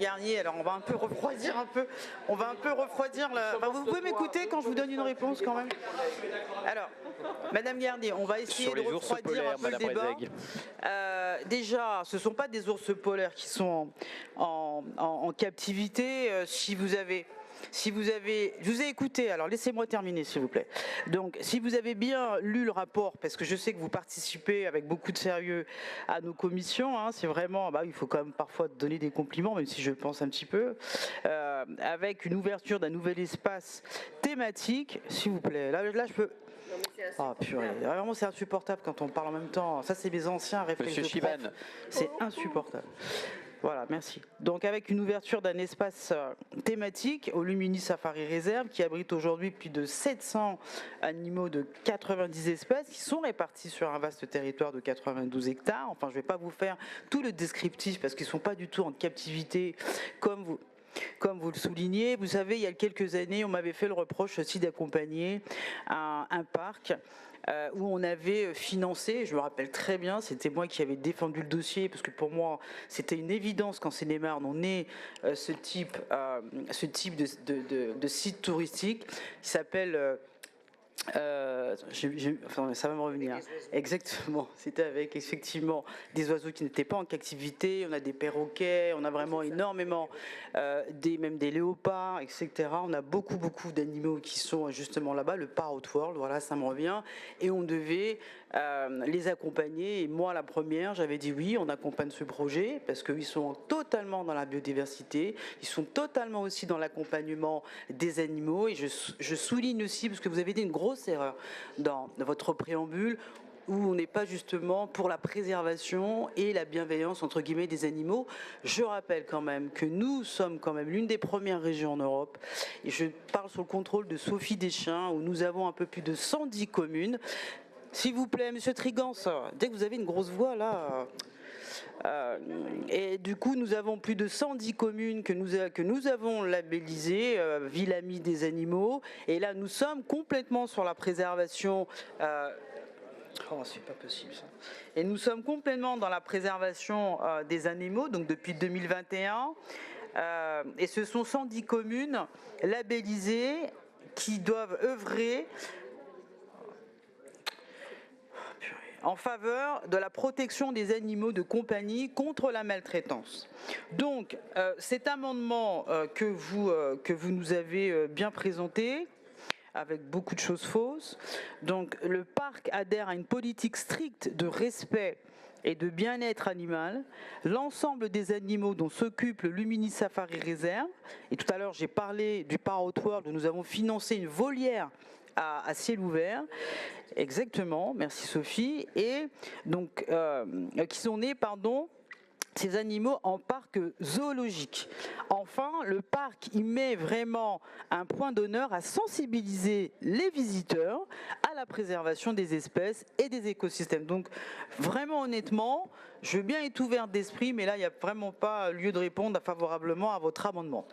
Garnier, alors on va un peu refroidir Enfin, vous pouvez m'écouter quand je vous donne une réponse quand même. Alors, Madame Garnier, on va essayer de refroidir un peu le débat. Déjà, ce ne sont pas des ours polaires qui sont en captivité. Je vous ai écouté, alors laissez-moi terminer s'il vous plaît. Donc si vous avez bien lu le rapport, parce que je sais que vous participez avec beaucoup de sérieux à nos commissions, hein, c'est vraiment, il faut quand même parfois donner des compliments, même si je pense un petit peu, avec une ouverture d'un nouvel espace thématique, s'il vous plaît. Là je peux... Ah purée, vraiment c'est insupportable quand on parle en même temps. Ça c'est mes anciens réflexes. Monsieur Chiban. C'est insupportable. Voilà, merci. Donc avec une ouverture d'un espace thématique au Lumini Safari Reserve qui abrite aujourd'hui plus de 700 animaux de 90 espèces qui sont répartis sur un vaste territoire de 92 hectares. Enfin, je ne vais pas vous faire tout le descriptif parce qu'ils ne sont pas du tout en captivité comme vous le soulignez. Vous savez, il y a quelques années, on m'avait fait le reproche aussi d'accompagner un parc où on avait financé, je me rappelle très bien, c'était moi qui avais défendu le dossier, parce que pour moi, c'était une évidence qu'en Seine-et-Marne, on ait ce type de site touristique qui s'appelle... enfin, ça va me revenir. Exactement. C'était avec effectivement des oiseaux qui n'étaient pas en captivité. On a des perroquets, on a vraiment énormément, même des léopards, etc. On a beaucoup d'animaux qui sont justement là-bas. Le Parrot World, voilà, ça me revient. Et on devait les accompagner. Et moi, la première, j'avais dit oui, on accompagne ce projet parce qu'ils sont totalement dans la biodiversité. Ils sont totalement aussi dans l'accompagnement des animaux. Et je souligne aussi, parce que vous avez dit une grosse erreur dans votre préambule, où on n'est pas justement pour la préservation et la bienveillance entre guillemets des animaux. Je rappelle quand même que nous sommes quand même l'une des premières régions en Europe, et je parle sous le contrôle de Sophie Deschamps, où nous avons un peu plus de 110 communes. S'il vous plaît, Monsieur Trigance, dès que vous avez une grosse voix là... et du coup, nous avons plus de 110 communes que nous avons labellisées ville amie des animaux. Et là, nous sommes complètement sur la préservation. Oh, c'est pas possible ça. Et nous sommes complètement dans la préservation des animaux, donc depuis 2021. Et ce sont 110 communes labellisées qui doivent œuvrer en faveur de la protection des animaux de compagnie contre la maltraitance. Donc, cet amendement que vous nous avez bien présenté, avec beaucoup de choses fausses, donc le parc adhère à une politique stricte de respect et de bien-être animal. L'ensemble des animaux dont s'occupe le Lumini Safari Reserve, et tout à l'heure j'ai parlé du Parrot World où nous avons financé une volière à ciel ouvert, exactement, merci Sophie, et donc qui sont nés, ces animaux en parc zoologique. Enfin, le parc y met vraiment un point d'honneur à sensibiliser les visiteurs à la préservation des espèces et des écosystèmes. Donc, vraiment honnêtement, je veux bien être ouverte d'esprit, mais là, il n'y a vraiment pas lieu de répondre favorablement à votre amendement.